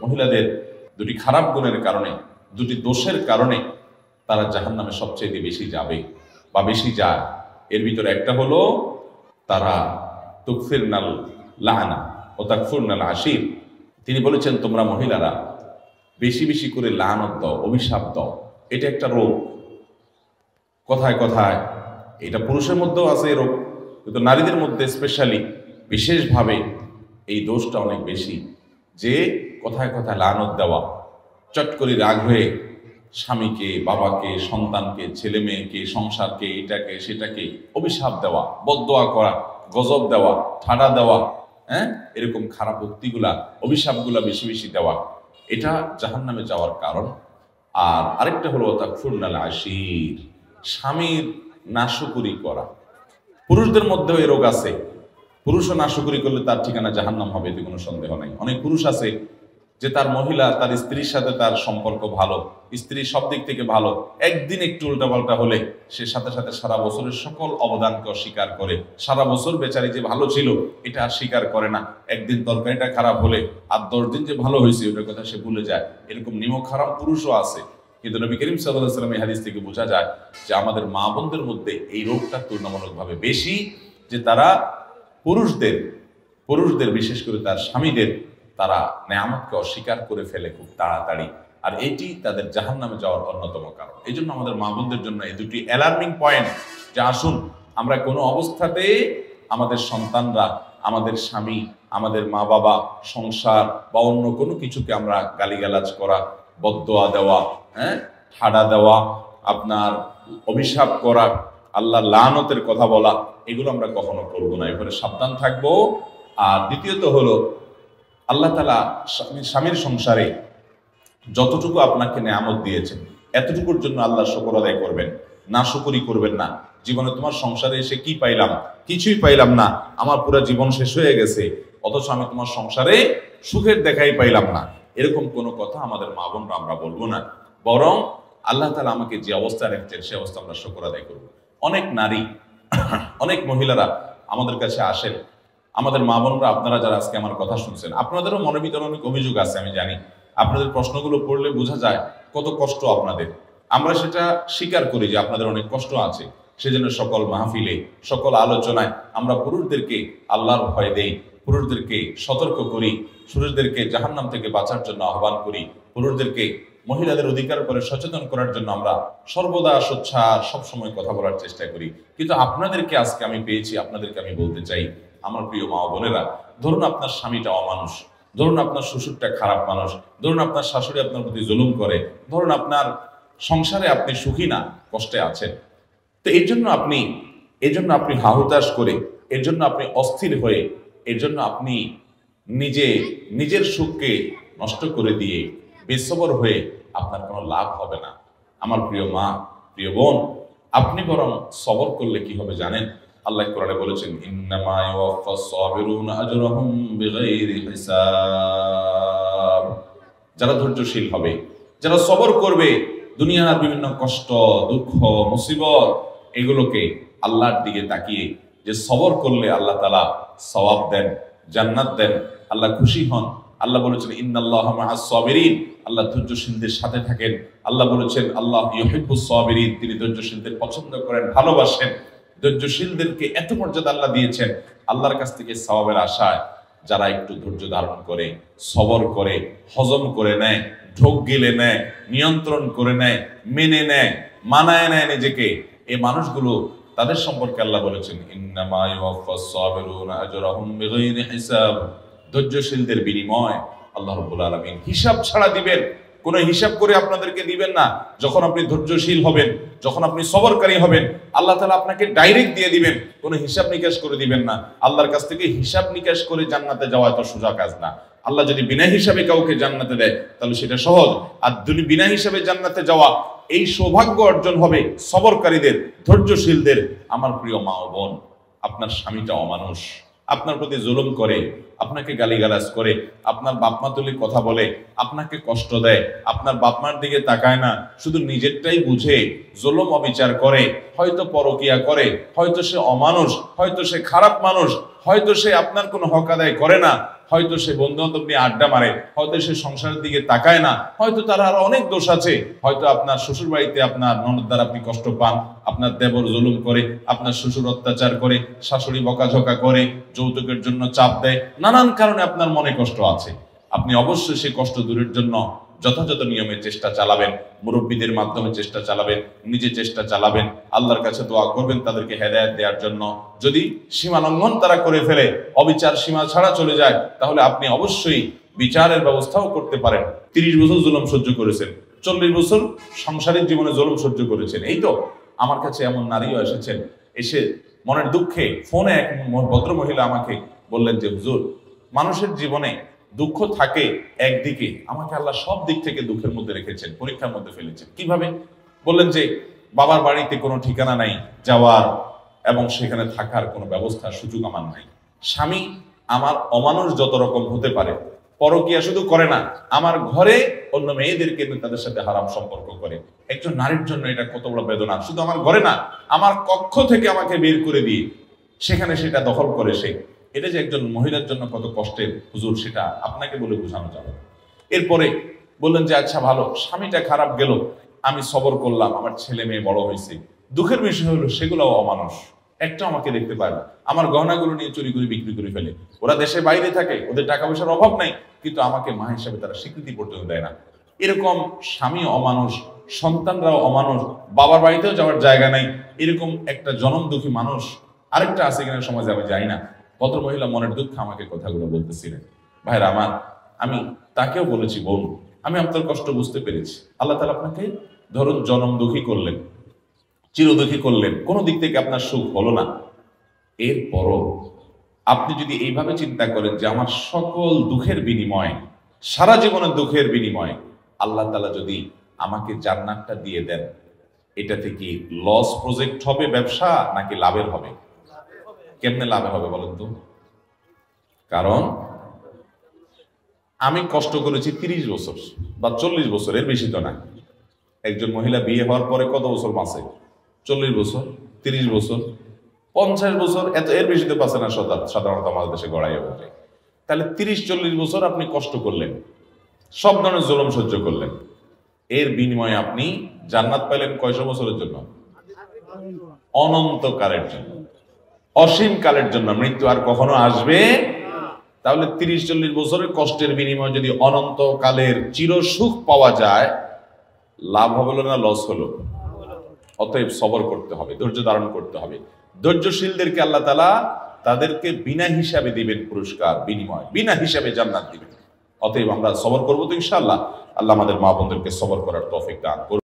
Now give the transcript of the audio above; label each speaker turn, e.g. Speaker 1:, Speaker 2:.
Speaker 1: মহিলাদের দুটি খারাপ গুণের কারণে, দুটি দোষের কারণে তারা জাহান্নামে সবচেয়ে বেশি যাবে বা বেশি যায়। এর ভিতরে একটা হলো তারা তুকফিরনাল লানা ও তাকফুরনাল আশির। তিনি বলেছেন তোমরা মহিলারা বেশি বেশি করে লানত দাও, অভিশাপ দাও। এটা একটা রোগ। কথায় কথায় এটা পুরুষের মধ্যেও আছে এই রোগ, কিন্তু নারীদের মধ্যে স্পেশালি বিশেষভাবে এই দোষটা অনেক বেশি, যে কথায় কথায় লানত দেওয়া, চট করে রাগ হয়ে স্বামীকে, বাবাকে, সন্তানকে, ছেলে মেয়েকে, সংসারকে, এটাকে সেটাকে অভিশাপ দেওয়া, বদদোয়া করা, গজব দেওয়া, ঠাডা দেওয়া, এরকম খারাপ উক্তিগুলা, অভিশাপগুলা বেশি বেশি দেওয়া, এটা জাহান্নামে যাওয়ার কারণ। আর আরেকটা হলো তাকফুরনাল আশির, স্বামীর নাশকরি করা। পুরুষদের মধ্যেও এই রোগ আছে। পুরুষও নাশকরি করলে তার ঠিকানা জাহান্নাম হবে, এতে কোনো সন্দেহ নাই। অনেক পুরুষ আছে যে তার মহিলা, তার স্ত্রীর সাথে তার সম্পর্ক ভালো, স্ত্রী সব দিক থেকে ভালো, একদিন একটু উল্টাপাল্টা হলে সে সাথে সাথে সারা বছরের সকল অবদানকে অস্বীকার করে। সারা বছর বেচারি যে ভালো ছিল এটা আর স্বীকার করে না। একদিন তরকারিটা খারাপ হলে আর 10 দিন যে ভালো হয়েছে ওটার কথা সে ভুলে যায়। এরকম নিমক হারাম পুরুষও আছে। কিন্তু নবী করিম সাল্লাল্লাহু আলাইহি ওয়াসাল্লাম এই হাদিস থেকে বোঝা যায় যে আমাদের মা বোনদের মধ্যে এই রোগটা তুলনামূলকভাবে বেশি, যে তারা পুরুষদের বিশেষ করে তার স্বামীদের তারা নেয়ামতকে অস্বীকার করে ফেলে খুব তাড়াতাড়ি। আর এটি তাদের জাহান্নামে যাওয়ার অন্যতম কারণ। এই জন্য আমাদের মা বোনদের জন্য এই দুটি অ্যালার্মিং পয়েন্ট, যে আসুন আমরা কোনো অবস্থাতে আমাদের সন্তানরা, আমাদের স্বামী, আমাদের মা বাবা, সংসার বা অন্য কোনো কিছুকে আমরা গালিগালাজ করা, বদদোয়া দেওয়া, ঠাডা দেওয়া, আপনার অভিশাপ করা, আল্লাহ লানতের কথা বলা, এগুলো আমরা কখনো করবো না। এবারে সাবধান থাকবো। আর দ্বিতীয়ত হলো আল্লাহ তাআলা স্বামীর সংসারে যতটুকু আপনাকে নেয়ামত দিয়েছেন এতটুকুর জন্য আল্লাহ শুকর আদায় করবেন, নাশকরি করবেন না। জীবনে তোমার সংসারে এসে কি পাইলাম? কিছুই পাইলাম না, আমার পুরো জীবন শেষ হয়ে গেছে, অথচ আমি তোমার সংসারে সুখের দেখাই পাইলাম না, এরকম কোনো কথা আমাদের মা বোনরা আমরা বলবো না। বরং আল্লাহ তাআলা আমাকে যে অবস্থায় রেখেছেন সে অবস্থা আমরা শুকর আদায় করব। অনেক নারী, অনেক মহিলারা আমাদের কাছে আসেন, আমাদের মা বোনরা, আপনারা যারা আজকে আমার কথা শুনছেন, আপনাদেরও মনের ভিতরে অনেক অভিযোগ আছে, আমি জানি। আপনাদের প্রশ্নগুলো পড়লে বোঝা যায় কত কষ্ট আপনাদের। আমরা সেটা স্বীকার করি যে আপনাদের অনেক কষ্ট আছে। সেজন্য সকল মাহফিলে, সকল আলোচনায় আমরা পুরুষদেরকে আল্লাহর ভয় দেই, পুরুষদেরকে সতর্ক করি, পুরুষদেরকে জাহান্নাম থেকে বাঁচার জন্য আহ্বান করি, পুরুষদেরকে মহিলাদের অধিকার করে সচেতন করার জন্য আমরা সর্বদা সোচ্চার সবসময় কথা বলার চেষ্টা করি। কিন্তু আপনাদেরকে আজকে আমি পেয়েছি, আপনাদেরকে আমি বলতে চাই, আমার প্রিয় মা বোনেরা, ধরুন আপনার স্বামীটা অমানুষ, ধরুন আপনার শ্বশুরটা খারাপ মানুষ, ধরুন আপনার শাশুড়ি আপনার প্রতি জুলুম করে, ধরুন আপনার সংসারে আপনি সুখী না, কষ্টে আছেন। তো এর জন্য আপনি হাহুতাশ করে, এর জন্য আপনি অস্থির হয়ে, এর জন্য আপনি নিজের সুখকে নষ্ট করে দিয়ে বেসবর হয়ে আপনার কোনো লাভ হবে না। আমার প্রিয় মা, প্রিয় বোন, আপনি বরং সবর করলে কি হবে জানেন? আল্লাহ কোরআনে বলেছেন, ইন্নামা ইউওয়াফাস সাবিরুনা আজরাহুম বিগাইরি হিসাব। যারা ধৈর্যশীল হবে, যারা সবর করবে, দুনিয়ার বিভিন্ন কষ্ট, দুঃখ, মুসিবত এগুলোকে আল্লাহর দিকে তাকিয়ে যে সবর করলে আল্লাহ তাআলা সওয়াব দেন, জান্নাত দেন, আল্লাহ খুশি হন। আল্লাহ বলেছেন ইন্নাল্লাহা মাআস সাবিরিন, আল্লাহ ধৈর্যশীলদের সাথে থাকেন। আল্লাহ বলেছেন আল্লাহ ইউহিব্বুস সাবিরিন, তিনি ধৈর্যশীলদের পছন্দ করেন, ভালোবাসেন। ধৈর্যশীলদেরকে এত মর্যাদা আল্লাহ দিয়েছেন। আল্লাহর কাছ থেকে সওয়াবের আশায় যারা একটু ধৈর্য ধারণ করে, সবর করে, হজম করে নেয়, ঢোক গিলে নেয়, নিয়ন্ত্রণ করে নেয়, মেনে নেয়, মানায় নেয় নিজেকে, এই মানুষগুলো, তাদের সম্পর্কে আল্লাহ বলেছেন ইন্নামা ইউওয়াফাস সাবিরুনা আজরাহুম বিগাইরি হিসাব। ধৈর্যশীলদের বিনিময় আল্লাহ রাব্বুল আলামিন হিসাব ছাড়া দিবেন। কোনো হিসাব করে আপনাদেরকে দিবেন না। যখন আপনি ধৈর্যশীল হবেন, যখন আপনি সবরকারী হবেন, আল্লাহ তাআলা আপনাকে ডাইরেক্ট দিয়ে দিবেন, কোনো হিসাব নিকাশ করে দিবেন না। আল্লাহর কাছ থেকে হিসাব নিকাশ করে জান্নাতে যাওয়া এত সোজা কাজ না। আল্লাহ যদি বিনা হিসাবে কাউকে জান্নাতে দেয় তাহলে সেটা সহজ। আর বিনা হিসাবে জান্নাতে যাওয়া, এই সৌভাগ্য অর্জন হবে সবরকারীদের, ধৈর্যশীলদের। আমার প্রিয় মা ও বোন, আপনার স্বামীটা অমানুষ, আপনার প্রতি জুলুম করে, আপনাকে গালিগালাজ করে, আপনার বাপমা তুলে কথা বলে, আপনাকে কষ্ট দেয়, আপনার বাপমার দিকে তাকায় না, শুধু নিজেরটাই বুঝে জুলুম অবিচার করে, হয়তো পরকিয়া করে, হয়তো সে অমানুষ, হয়তো সে খারাপ মানুষ, হয়তো সে আপনার কোনো হক আদায় করে না, হয়তো সে বন্ধু বান্ধব নিয়ে আড্ডা মারে, হয়তো সে সংসারের দিকে তাকায় না, হয়তো তার আরো অনেক দোষ আছে, হয়তো আপনার শ্বশুর বাড়িতে আপনার ননদ দ্বারা আপনি কষ্ট পান, আপনার দেবর জুলুম করে, আপনার শ্বশুর অত্যাচার করে, শাশুড়ি বকাঝকা করে, যৌতুকের জন্য চাপ দেয়, নানান কারণে আপনার মনে কষ্ট আছে। আপনি অবশ্যই সেই কষ্ট দূরের জন্য যথাযথ নিয়মে চেষ্টা চালাবেন, মুরব্বীদের মাধ্যমে চেষ্টা চালাবেন, নিজে চেষ্টা চালাবেন, আল্লাহর কাছে দোয়া করবেন তাদেরকে হেদায়েত দেওয়ার জন্য। যদি সীমা লঙ্ঘন তারা করে ফেলে, অবিচার সীমা ছাড়া চলে যায়, তাহলে আপনি অবশ্যই বিচারের ব্যবস্থাও করতে পারেন। 30 বছর জুলুম সহ্য করেছেন, 40 বছর সাংসারিক জীবনে জুলুম সহ্য করেছেন। এই তো আমার কাছে এমন নারীও এসেছেন, এসে মনের দুঃখে ফোনে এক ভদ্র মহিলা আমাকে বললেন যে হুজুর, মানুষের জীবনে দুঃখ থাকে একদিকে, আমাকে আল্লাহ সব দিক থেকে দুঃখের মধ্যে রেখেছেন, পরীক্ষার মধ্যে ফেলেছেন। কিভাবে? বললেন যে বাবার বাড়িতে কোনো ঠিকানা নাই যাওয়ার, এবং সেখানে থাকার কোনো ব্যবস্থা সুযোগ আমার নাই। স্বামী আমার অমানুষ যত রকম হতে পারে, পরকিয়া শুধু করে না, আমার ঘরে অন্য মেয়েদেরকে তাদের সাথে হারাম সম্পর্ক করে। একজন নারীর জন্য এটা কত বড় বেদনা! শুধু আমার ঘরে না, আমার কক্ষ থেকে আমাকে বের করে দিয়ে সেখানে সেটা দখল করে সে। এটা যে একজন মহিলার জন্য কত কষ্টের হুজুর, সেটা আপনাকে বলে বোঝানো যাবে। এরপরে বললেন যে আচ্ছা ভালো, স্বামীটা খারাপ গেল, আমি সবর করলাম, আমার ছেলে মেয়ে বড় হয়েছে। দুঃখের বিষয় হলো সেগুলোও অমানুষ, একটা আমাকে দেখতে পায় না, আমার গহনাগুলো নিয়ে চুরি করে বিক্রি করে ফেলে। ওরা দেশে বাইরে থাকে, ওদের টাকা পয়সার অভাব নাই, কিন্তু আমাকে মা হিসাবে তারা স্বীকৃতি পর্যন্ত দেয় না। এরকম স্বামী অমানুষ, সন্তানরাও অমানুষ, বাবার বাড়িতেও যাওয়ার জায়গা নাই, এরকম একটা জনম দুঃখী মানুষ আরেকটা আছে কিনা সমাজে আমি জানি না। ভদ্র মহিলা মনের দুঃখে আমাকে কথাগুলো বলতেছিলেন। ভাইরা আমার, আমি তাকেও বলেছি বোন, আমি আপনার কষ্ট বুঝতে পেরেছি। আল্লাহ তাআলা আপনাকে ধরুন জনম দুঃখী করলেন, চিরদুঃখী করলেন, কোনো দিক থেকে আপনার সুখ হলো না। এরপরও আপনি যদি এইভাবে চিন্তা করেন যে আমার সকল দুঃখের বিনিময়, সারা জীবনের দুঃখের বিনিময় আল্লাহ তাআলা যদি আমাকে জান্নাতটা দিয়ে দেন, এটা থেকে লস প্রজেক্ট হবে ব্যবসা নাকি লাভের হবে? কেমনে লাভের হবে বলেন তো? কারণ আমি কষ্ট করেছি 30 বছর বা 40 বছর, এর বেশি তো না। একজন মহিলা বিয়ে হওয়ার পরে কত বছর বাঁচে? 40 বছর, 30 বছর, 50 বছর, এর বেশি তো বাঁচে না সাধারণত আমাদের দেশে গড়াই ওঠে। তাহলে 30-40 বছর আপনি কষ্ট করলেন, সব ধরনের জুলুম সহ্য করলেন, এর বিনিময়ে আপনি জান্নাত পাইলেন কয়শো বছরের জন্য? অনন্তকালের জন্য, অসীম কালের জন্য। মৃত্যু আর কখনো আসবে। তাহলে 30-40 বছরের কষ্টের বিনিময়ে যদি অনন্তকালের চির সুখ পাওয়া যায়, লাভ হলো না লস হলো? অতএব সবর করতে হবে, ধৈর্য ধারণ করতে হবে। ধৈর্যশীলদেরকে আল্লাহ তাআলা তাদেরকে বিনা হিসাবে দিবেন পুরস্কার, বিনিময় বিনা হিসাবে জান্নাত দিবেন। অতএব আমরা সবর করবো তো ইনশাআল্লাহ। আল্লাহ আমাদের মা বোনদেরকে সবর করার তৌফিক দান করুন।